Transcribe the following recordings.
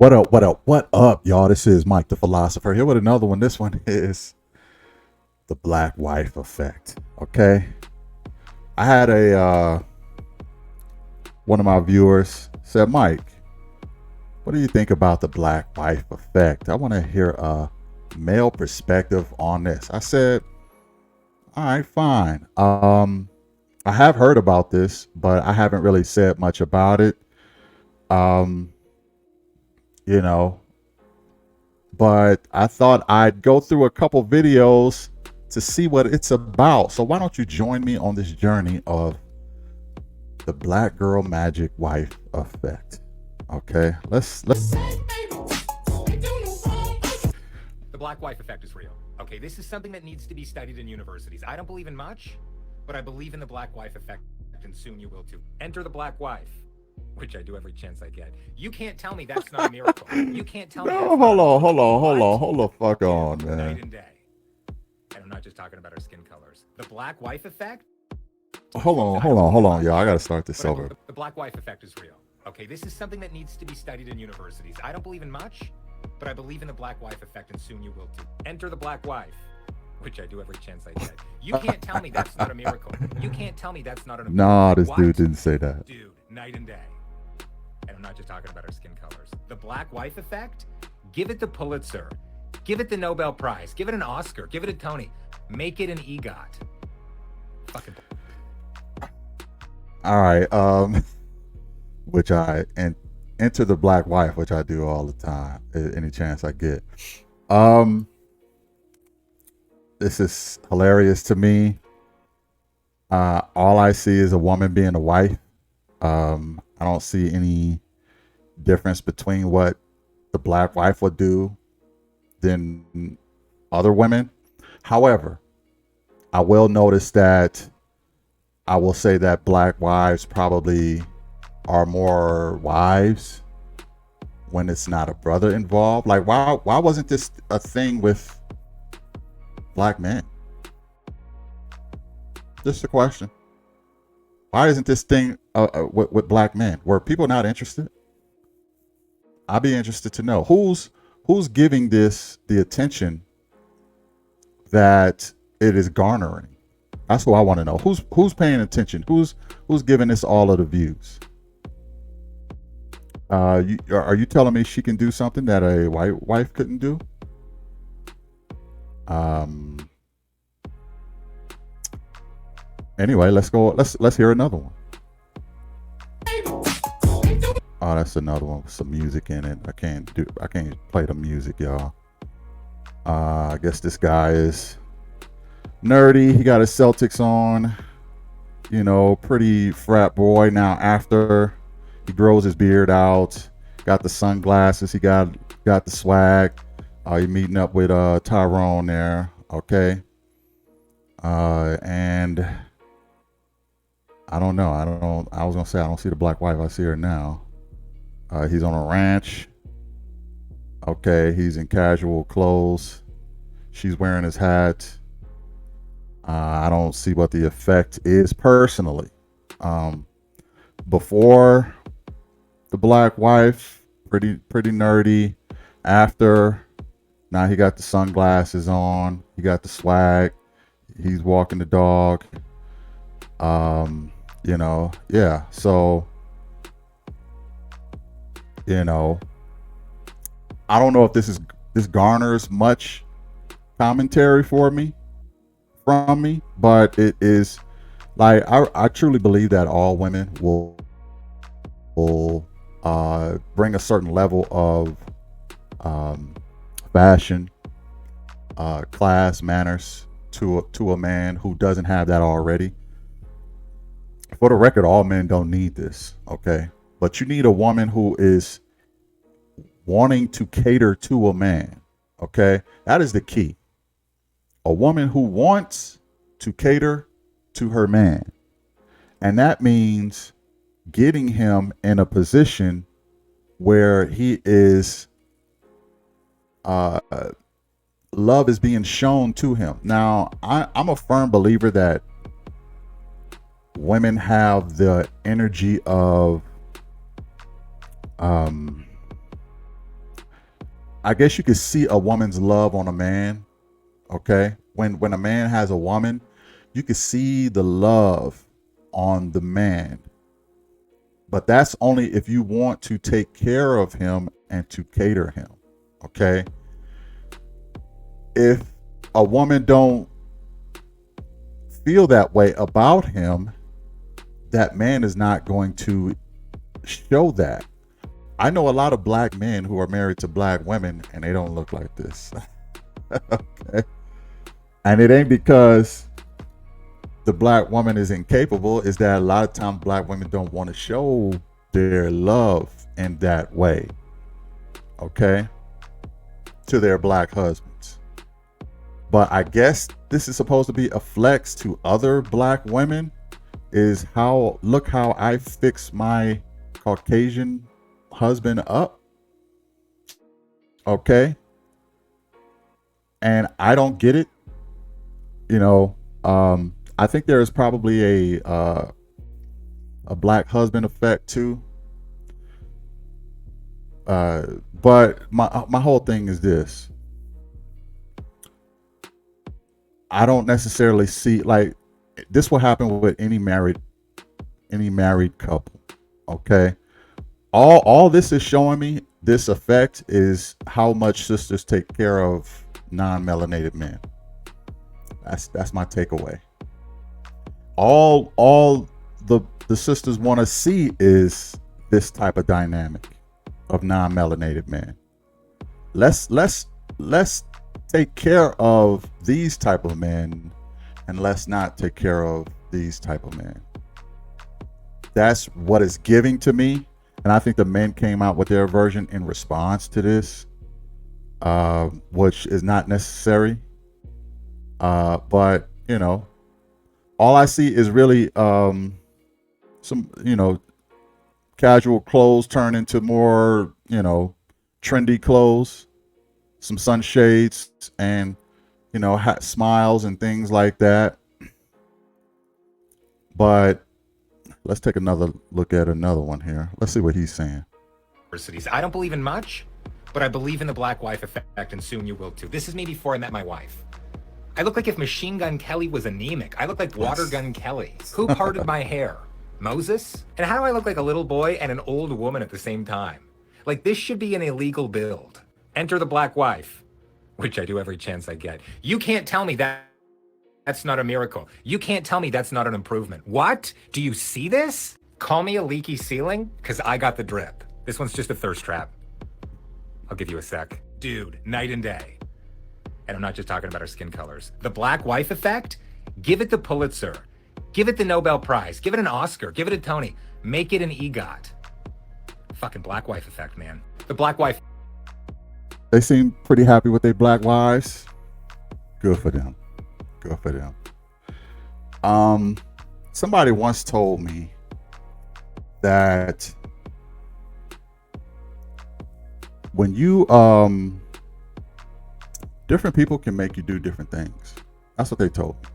What up, what up, what up, y'all? This is Mike the Philosopher here with another one. This one is the Black Wife Effect. Okay. I had a one of my viewers said, Mike, what do you think about the Black Wife Effect? I want to hear a male perspective on this. I said, all right, fine. I have heard about this, but I haven't really said much about it. Um, you know, but I thought I'd go through a couple videos to see what it's about. So why don't you join me on this journey of the Black Girl Magic Wife Effect? Okay, let's. The Black Wife Effect is real. Okay, this is something that needs to be studied in universities. I don't believe in much, but I believe in the Black Wife Effect, and soon you will too. Enter the Black Wife, which I do every chance I get. You can't tell me that's not a miracle. You can't tell me that's No, not a miracle. hold the fuck on, Night man. and day. And I'm not just talking about our skin colors. The Black Wife Effect? Hold on, y'all. I gotta start this over. The Black Wife Effect is real. Okay, this is something that needs to be studied in universities. I don't believe in much, but I believe in the Black Wife Effect, and soon you will too. Enter the Black Wife, which I do every chance I get. You can't tell me that's not a miracle. You can't tell me that's not an Nah, this dude didn't say that. Dude, night and day. And I'm not just talking about our skin colors. The Black Wife Effect? Give it the Pulitzer. Give it the Nobel Prize. Give it an Oscar. Give it a Tony. Make it an EGOT. Fucking. All right. Which I enter the Black Wife, which I do all the time, any chance I get. This is hilarious to me. All I see is a woman being a wife. I don't see any difference between what the Black wife would do than other women. However, I will notice that I will say that Black wives probably are more wives when it's not a brother involved. Like, why wasn't this a thing with Black men? Just a question. Why isn't this thing with Black men? Were people not interested? I'd be interested to know who's giving this the attention that it is garnering. That's what I want to know. Who's paying attention? Who's giving this all of the views? Are you telling me she can do something that a white wife couldn't do? Anyway, let's go. Let's hear another one. Oh, that's another one with some music in it. I can't play the music, y'all. I guess this guy is nerdy. He got his Celtics on. You know, pretty frat boy. Now after he grows his beard out, got the sunglasses. He got the swag. You're meeting up with Tyrone there, okay? And I don't know. I was gonna say I don't see the Black wife. I see her now. He's on a ranch. Okay, he's in casual clothes. She's wearing his hat. I don't see what the effect is personally. Before the Black wife, pretty nerdy. After, now he got the sunglasses on. He got the swag. He's walking the dog. You know, yeah. So, you know, I don't know if this garners much commentary from me, but it is like I truly believe that all women will bring a certain level of fashion, class, manners to a man who doesn't have that already. For the record, all men don't need this, okay? But you need a woman who is wanting to cater to a man, okay? That is the key. A woman who wants to cater to her man. And that means getting him in a position where he is, love is being shown to him. Now, I'm a firm believer that women have the energy of I guess you could see a woman's love on a man. Okay, when a man has a woman, you can see the love on the man, but that's only if you want to take care of him and to cater him. Okay, if a woman don't feel that way about him, that man is not going to show that. I know a lot of black men who are married to black women and they don't look like this. Okay, and it ain't because the black woman is incapable, is that a lot of times black women don't want to show their love in that way, okay, to their black husbands. But I guess this is supposed to be a flex to other black women, is how, look how I fix my Caucasian husband up, okay? And I don't get it, you know. I think there is probably a black husband effect too. But my whole thing is this: I don't necessarily see, like, this will happen with any married couple. Okay, all this is showing me, this effect is how much sisters take care of non-melanated men. That's my takeaway. All the sisters want to see is this type of dynamic of non-melanated men. Let's take care of these type of men, and let's not take care of these type of men. That's what it's giving to me, and I think the men came out with their version in response to this, which is not necessary. But you know, all I see is really some, you know, casual clothes turn into more, you know, trendy clothes, some sunshades, and you know, hat smiles and things like that. But let's take another look at another one here. Let's see what he's saying. I don't believe in much, but I believe in the Black Wife Effect, and soon you will too. This is me before I met my wife. I look like if Machine Gun Kelly was anemic. I look like Water Gun Kelly. Who parted my hair? Moses? And how do I look like a little boy and an old woman at the same time? Like, this should be an illegal build. Enter the Black Wife, which I do every chance I get. You can't tell me that's not a miracle. You can't tell me that's not an improvement. What? Do you see this? Call me a leaky ceiling, because I got the drip. This one's just a thirst trap. I'll give you a sec. Dude, night and day. And I'm not just talking about our skin colors. The Black Wife Effect? Give it the Pulitzer. Give it the Nobel Prize. Give it an Oscar. Give it a Tony. Make it an EGOT. Fucking Black Wife Effect, man. The Black Wife. They seem pretty happy with their black wives. Good for them. Good for them. Somebody once told me that when you different people can make you do different things. That's what they told me.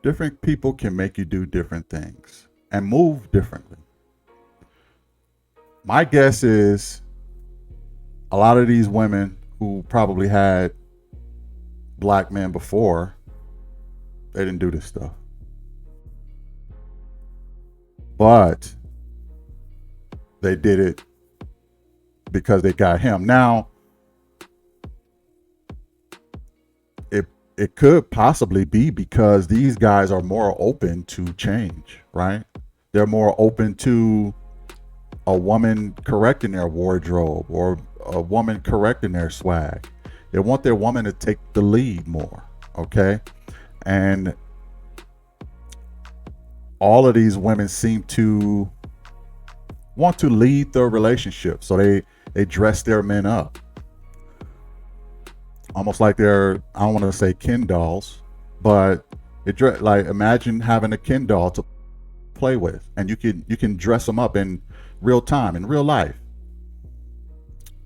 Different people can make you do different things and move differently. My guess is a lot of these women who probably had black men before, they didn't do this stuff. But they did it because they got him. Now, it could possibly be because these guys are more open to change, right? They're more open to a woman correcting their wardrobe or a woman correcting their swag. They want their woman to take the lead more, okay? And all of these women seem to want to lead the relationship, so they dress their men up. Almost like they're, I don't want to say Ken dolls, but like, imagine having a Ken doll to play with, and you can dress them up in real time, in real life.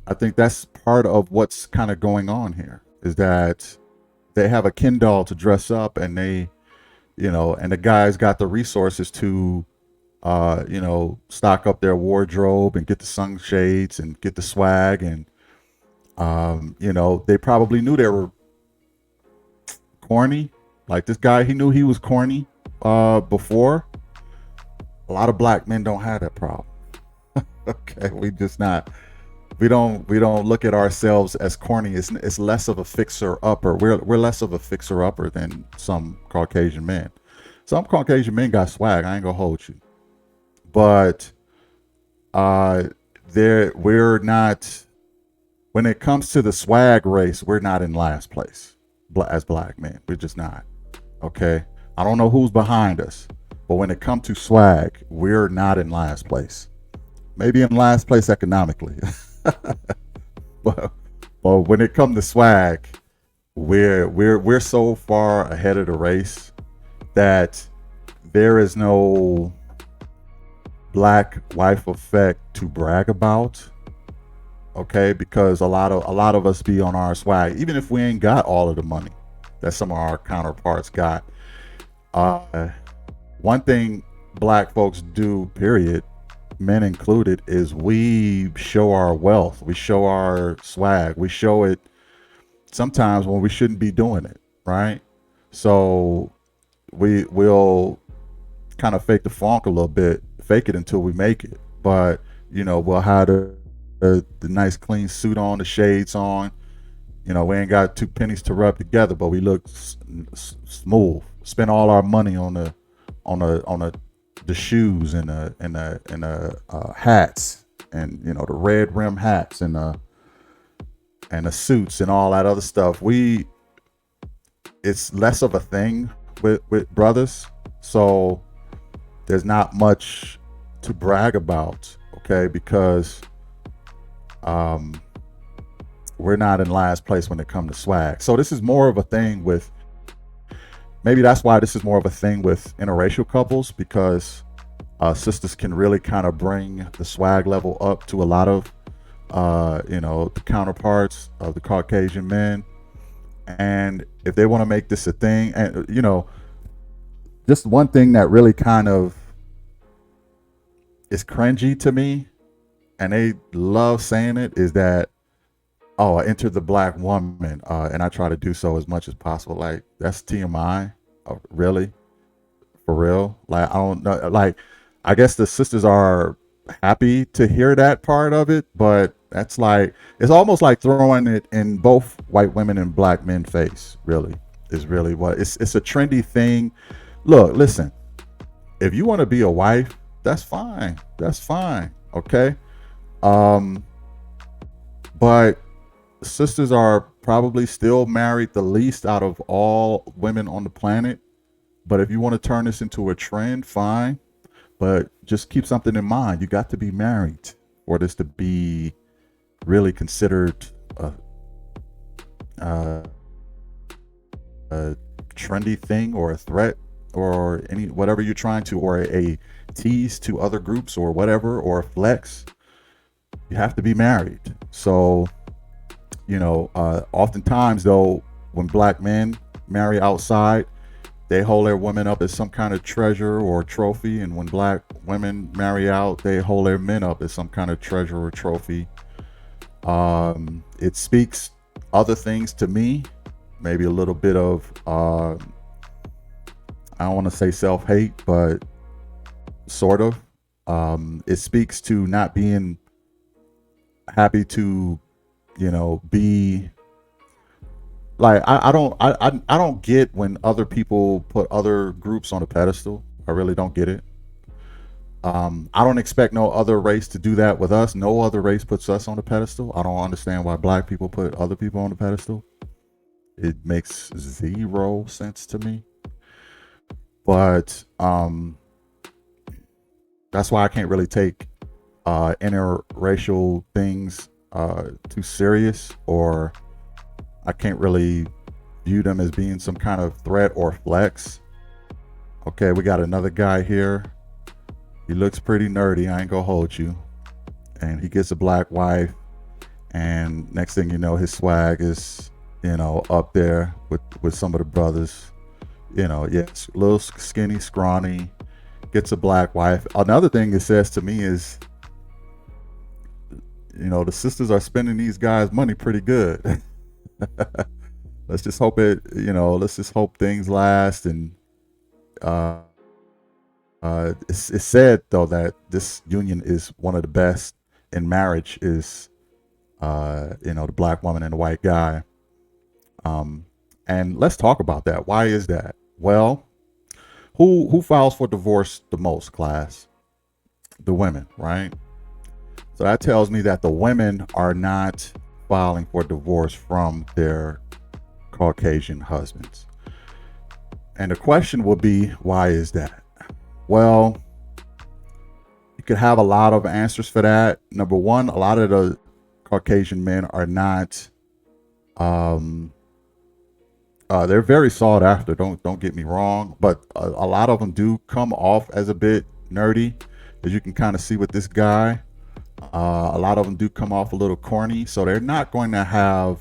I think that's part of what's kind of going on here, is that they have a Ken doll to dress up, and they, you know, and the guys got the resources to, you know, stock up their wardrobe and get the sunshades and get the swag and You know, they probably knew they were corny. Like this guy, he knew he was corny before. A lot of black men don't have that problem. Okay, we just not. We don't look at ourselves as corny. It's less of a fixer upper. We're less of a fixer upper than some Caucasian men. Some Caucasian men got swag. I ain't gonna hold you, but uh, there we're not. When it comes to the swag race, we're not in last place as black men. We're just not. Okay, I don't know who's behind us, but when it comes to swag, we're not in last place. Maybe in last place economically, but when it comes to swag, we're so far ahead of the race that there is no black wife effect to brag about. Okay, because a lot of us be on our swag, even if we ain't got all of the money that some of our counterparts got. Uh, One thing black folks do, period, men included, is we show our wealth, we show our swag, we show it sometimes when we shouldn't be doing it, right? So we will kind of fake the funk a little bit, fake it until we make it. But you know, we'll have the nice clean suit on, the shades on. You know, we ain't got two pennies to rub together, but we look smooth. Spend all our money on the shoes and the hats, and you know, the red rim hats and the suits and all that other stuff. It's less of a thing with brothers, so there's not much to brag about. Okay, because we're not in last place when it comes to swag. So this is more of a thing with, maybe that's why this is more of a thing with interracial couples, because sisters can really kind of bring the swag level up to a lot of you know, the counterparts of the Caucasian men. And if they want to make this a thing, and you know, just one thing that really kind of is cringy to me, and they love saying it, is that, oh, I entered the black woman, and I try to do so as much as possible. Like, that's TMI. Really? For real? Like, I don't know. Like, I guess the sisters are happy to hear that part of it, but that's like, it's almost like throwing it in both white women and black men face, really, is really what it's a trendy thing. Look, listen, if you want to be a wife, that's fine. That's fine. Okay. Um, but sisters are probably still married the least out of all women on the planet. But if you want to turn this into a trend, fine. But just keep something in mind. You got to be married for this to be really considered a, a trendy thing, or a threat, or any whatever you're trying to, or a tease to other groups, or whatever, or a flex. You have to be married. So, you know, oftentimes though, when black men marry outside, they hold their women up as some kind of treasure or trophy, and when black women marry out, they hold their men up as some kind of treasure or trophy. It speaks other things to me, maybe a little bit of I don't want to say self-hate, but sort of. It speaks to not being happy to, you know, be like, I don't get when other people put other groups on a pedestal. I really don't get it. I don't expect no other race to do that with us. No other race puts us on a pedestal. I don't understand why black people put other people on a pedestal. It makes zero sense to me. But that's why I can't really take interracial things too serious, or I can't really view them as being some kind of threat or flex. Okay, we got another guy here. He looks pretty nerdy, I ain't gonna hold you. And he gets a black wife, and next thing you know, his swag is, you know, up there with some of the brothers. You know, yes, a little skinny, scrawny, gets a black wife. Another thing it says to me is, the sisters are spending these guys' money pretty good. Let's just hope let's just hope things last. And uh, it's said though that this union is one of the best in marriage. Is the black woman and the white guy. And let's talk about that. Why is that? Well, who files for divorce the most, class? The women, right? So that tells me that the women are not filing for divorce from their Caucasian husbands. And the question would be, why is that? Well, you could have a lot of answers for that. Number one, a lot of the Caucasian men are not they're very sought after. Don't get me wrong, but a lot of them do come off as a bit nerdy, as you can kind of see with this guy. A lot of them do come off a little corny, so they're not going to have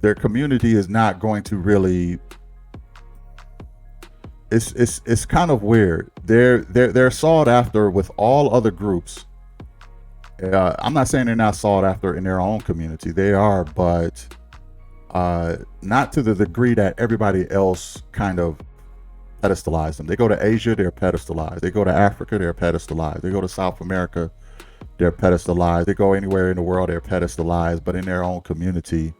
their community is not going to really. It's kind of weird. They're sought after with all other groups. I'm not saying they're not sought after in their own community. They are, but not to the degree that everybody else kind of pedestalize them. They go to Asia, they're pedestalized. They go to Africa, they're pedestalized. They go to South America, they're pedestalized. They go anywhere in the world, they're pedestalized. But in their own community,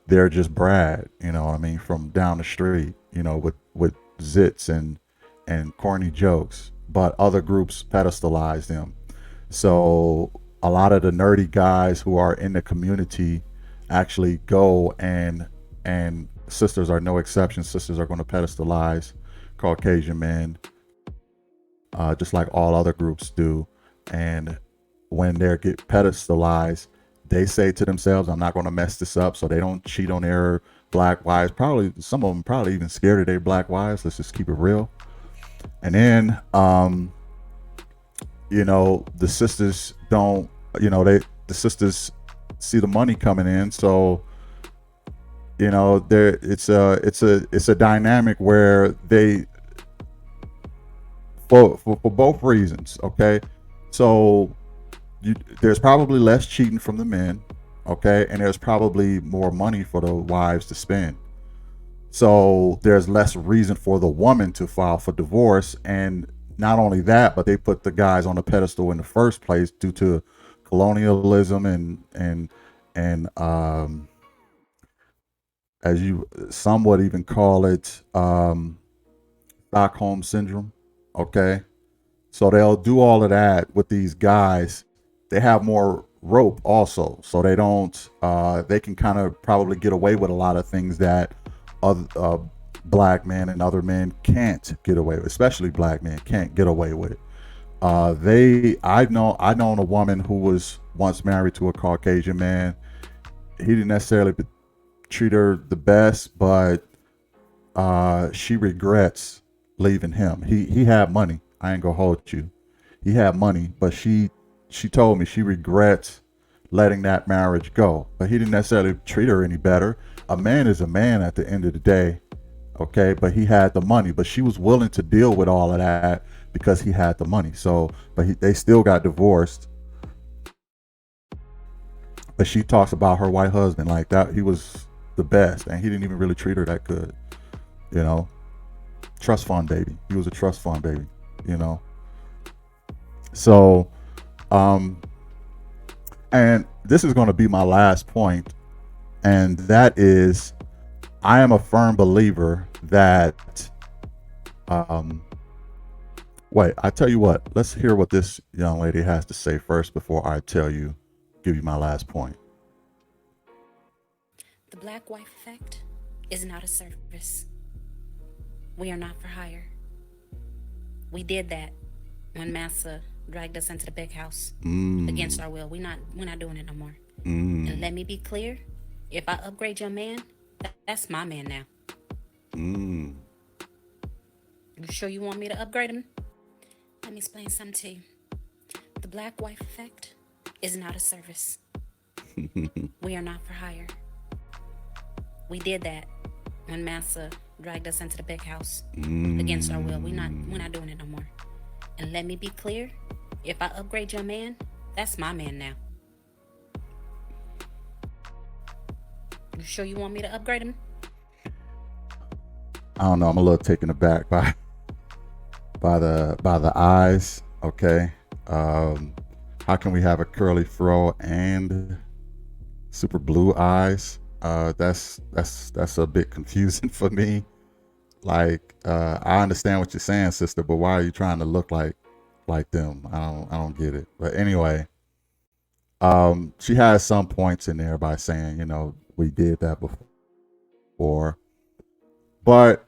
they're just Brad. You know what I mean? From down the street, with zits and corny jokes. But other groups pedestalize them. So a lot of the nerdy guys who are in the community actually go and sisters are no exception. Sisters are going to pedestalize Caucasian men, just like all other groups do. And when they get pedestalized, they say to themselves, I'm not going to mess this up. So they don't cheat on their black wives. Probably some of them probably even scared of their black wives. Let's just keep it real. And then the sisters don't, the sisters see the money coming in. So, there it's a dynamic where they, for both reasons. Okay. So there's probably less cheating from the men. Okay. And there's probably more money for the wives to spend. So there's less reason for the woman to file for divorce. And not only that, but they put the guys on a pedestal in the first place due to colonialism and as you some would even call it Stockholm syndrome. Okay. So they'll do all of that with these guys. They have more rope also. So they don't they can kind of probably get away with a lot of things that other black men and other men can't get away with, especially black men can't get away with it. I've known a woman who was once married to a Caucasian man. He didn't necessarily treat her the best, but she regrets leaving him. He had money. I ain't gonna hold you. He had money, but she told me she regrets letting that marriage go. But he didn't necessarily treat her any better. A man is a man at the end of the day. Okay, but he had the money, but she was willing to deal with all of that because he had the money. So, but they still got divorced. But she talks about her white husband like that. He was the best, and he didn't even really treat her that good. Trust fund baby. He was a trust fund baby. So, and this is going to be my last point, and that is, I am a firm believer that, wait, I tell you what, let's hear what this young lady has to say first before I give you my last point. The Blk Wife Effect is not a service. We are not for hire. We did that when Massa dragged us into the big house against our will. We're not doing it no more. And let me be clear, if I upgrade your man, that's my man now. You sure you want me to upgrade him? Let me explain something to you. The Blk Wife Effect is not a service. We are not for hire. We did that when Massa dragged us into the big house against our will. We're not doing it no more. And let me be clear, if I upgrade your man, that's my man now. You sure you want me to upgrade him? I don't know. I'm a little taken aback by the eyes. Okay. How can we have a curly fro and super blue eyes? That's a bit confusing for me. Like, I understand what you're saying, sister, but why are you trying to look like them? I don't get it. But anyway, she has some points in there by saying, we did that before. But,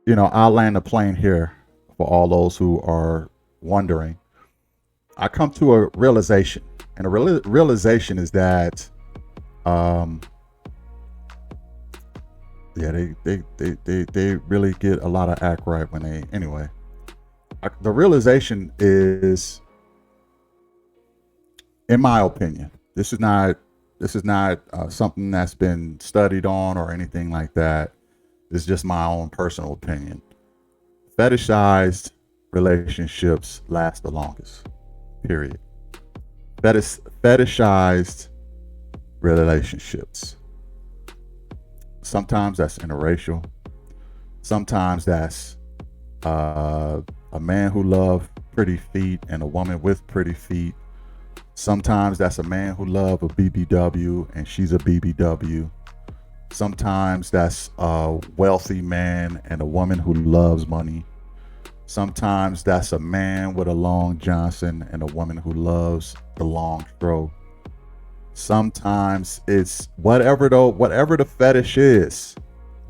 I'll land the plane here for all those who are wondering. I come to a realization, and a realization is that, yeah, they really get a lot of act right when they, anyway. The realization is, in my opinion, this is not something that's been studied on or anything like that. It's just my own personal opinion. Fetishized relationships last the longest. Period. Fetishized relationships. Sometimes that's interracial. Sometimes that's a man who loves pretty feet and a woman with pretty feet. Sometimes that's a man who loves a BBW and she's a BBW. Sometimes that's a wealthy man and a woman who loves money. Sometimes that's a man with a long Johnson and a woman who loves the long stroke. Sometimes it's whatever the fetish is,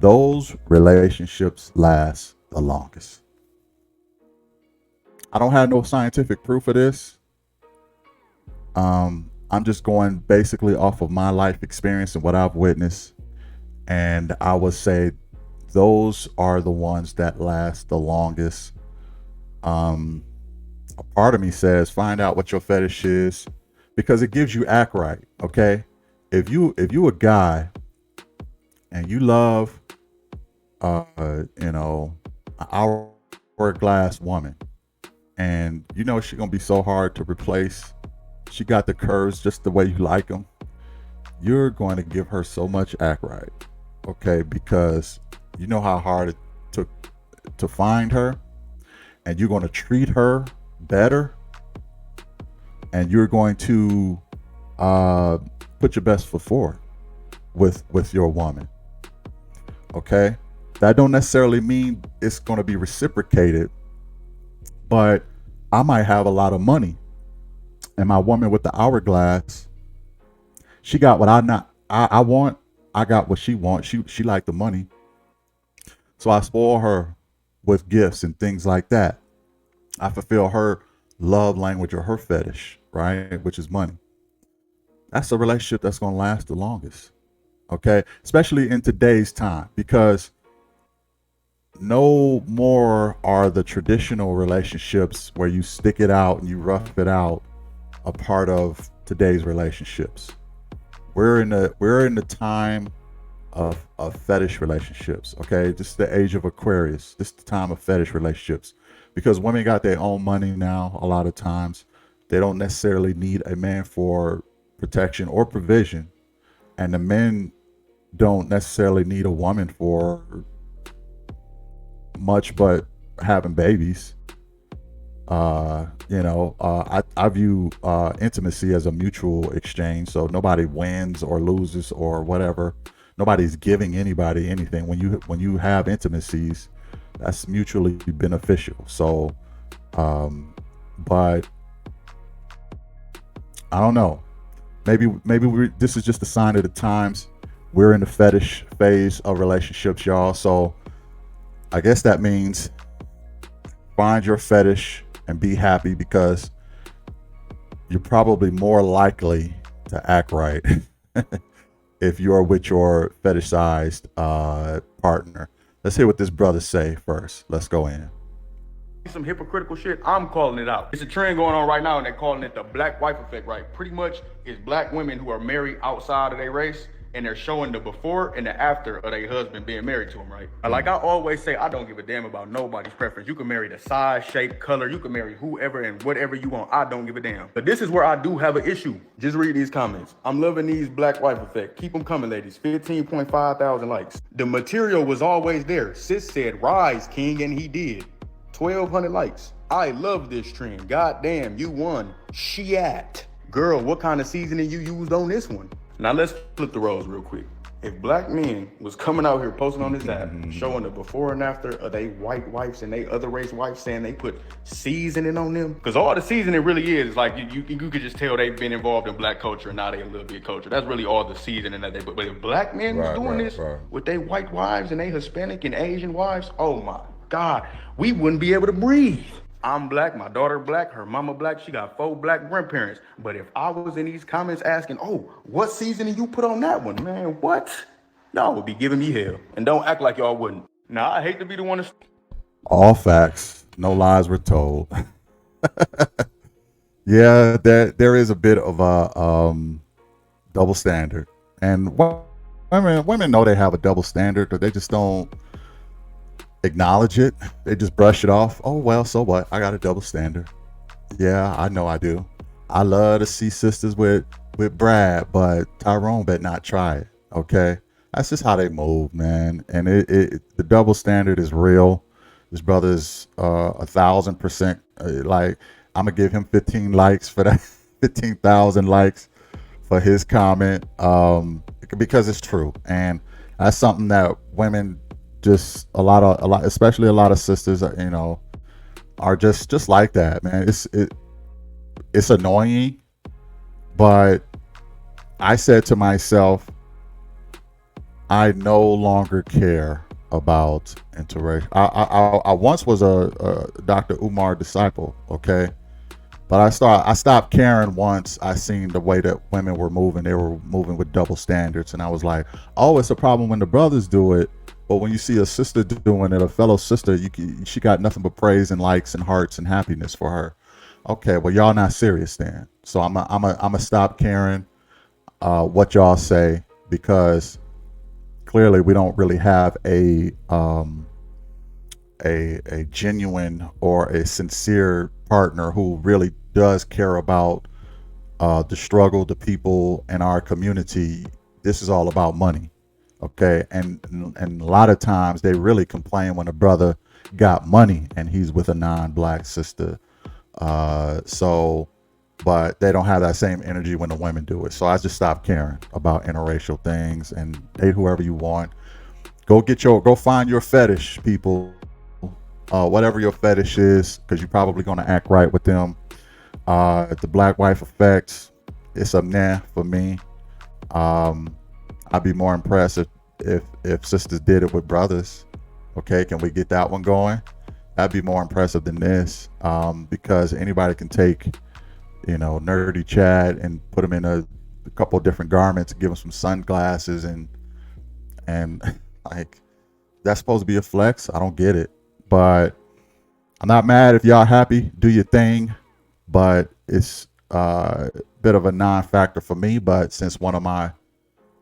those relationships last the longest. I don't have no scientific proof of this. I'm just going basically off of my life experience and what I've witnessed. And I would say those are the ones that last the longest. A part of me says find out what your fetish is, because it gives you act right. Okay, if you a guy and you love an hourglass woman, and she's gonna be so hard to replace, she got the curves just the way you like them, you're going to give her so much act right. Okay, because you know how hard it took to find her, and you're going to treat her better, and you're going to put your best foot forward with your woman. Okay, that don't necessarily mean it's going to be reciprocated, but I might have a lot of money, and my woman with the hourglass, she got what I want. I got what she wants. She liked the money, so I spoil her with gifts and things like that. I fulfill her love language or her fetish, right? Which is money. That's a relationship that's going to last the longest. Okay, especially in today's time, because no more are the traditional relationships where you stick it out and you rough it out a part of today's relationships. We're in the time of fetish relationships. Okay, this is the age of Aquarius. This is the time of fetish relationships, because women got their own money now. A lot of times, they don't necessarily need a man for protection or provision, and the men don't necessarily need a woman for much but having babies. I view intimacy as a mutual exchange, so nobody wins or loses or whatever. Nobody's giving anybody anything. When you have intimacies, that's mutually beneficial. So, but I don't know. Maybe this is just a sign of the times. We're in the fetish phase of relationships, y'all. So I guess that means find your fetish and be happy, because you're probably more likely to act right if you're with your fetishized partner. Let's hear what this brother say first. Let's go in. Some hypocritical shit, I'm calling it out. It's a trend going on right now, and they're calling it the Blk Wife Effect, right? Pretty much it's black women who are married outside of their race, and they're showing the before and the after of their husband being married to him, right? Like I always say, I don't give a damn about nobody's preference. You can marry the size, shape, color. You can marry whoever and whatever you want. I don't give a damn. But this is where I do have an issue. Just read these comments. I'm loving these Blk Wife Effect. Keep them coming, ladies. 15.5 thousand likes. The material was always there. Sis said, rise, king, and he did. 1,200 likes. I love this trend. God damn, you won. Shit. Girl, what kind of seasoning you used on this one? Now let's flip the roles real quick. If black men was coming out here posting on this app, showing the before and after of they white wives and they other race wives, saying they put seasoning on them, because all the seasoning really is like you could just tell they've been involved in black culture and now they a little bit culture. That's really all the seasoning that they put. But if black men was doing this with they white wives and they Hispanic and Asian wives, oh my God, we wouldn't be able to breathe. I'm black, my daughter black, her mama black, she got 4 black grandparents. But if I was in these comments asking, oh, what seasoning you put on that one? Man, what? Y'all would be giving me hell. And don't act like y'all wouldn't. Now, I hate to be the one to... All facts. No lies were told. Yeah, there is a bit of a double standard. And women know they have a double standard, but they just don't acknowledge it. They just brush it off. Oh, well, so what? I got a double standard. Yeah, I know I do. I love to see sisters with Brad, but Tyrone better not try it. Okay, that's just how they move, man. And the double standard is real. This brother's 1,000% like, I'm gonna give him 15 likes for that. 15,000 likes for his comment, because it's true, and that's something that women, just a lot, especially a lot of sisters, you know, are just like that, man. It's annoying, but I said to myself, I no longer care about interracial. I once was a Dr. Umar disciple, okay, but I stopped caring once I seen the way that women were moving. They were moving with double standards, and I was like, oh, it's a problem when the brothers do it. But when you see a sister doing it, a fellow sister, she got nothing but praise and likes and hearts and happiness for her. Okay, well, y'all not serious then. So I'm a stop caring what y'all say, because clearly we don't really have a genuine or a sincere partner who really does care about the struggle, the people in our community. This is all about money. Okay, and a lot of times they really complain when a brother got money and he's with a non-black sister. But they don't have that same energy when the women do it. So I just stopped caring about interracial things, and date whoever you want. Go find your fetish, people. Whatever your fetish is, because you're probably gonna act right with them. The Blk Wife Effect, it's a nah for me. I'd be more impressed if sisters did it with brothers. Okay, can we get that one going? That'd be more impressive than this, because anybody can take, you know, nerdy Chad and put him in a couple of different garments, give him some sunglasses, and like, that's supposed to be a flex. I don't get it, but I'm not mad if y'all happy. Do your thing, but it's a bit of a non-factor for me. But since one of my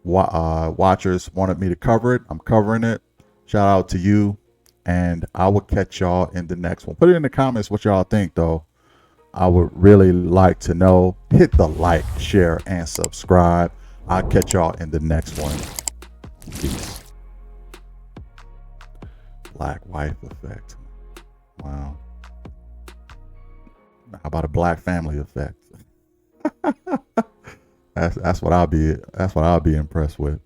watchers wanted me to cover it, I'm covering it. Shout out to you, and I will catch y'all in the next one. Put it in the comments what y'all think, though. I would really like to know. Hit the like, share, and subscribe. I'll catch y'all in the next one. Peace. Blk Wife Effect. Wow. How about a black family effect? That's what I'll be impressed with.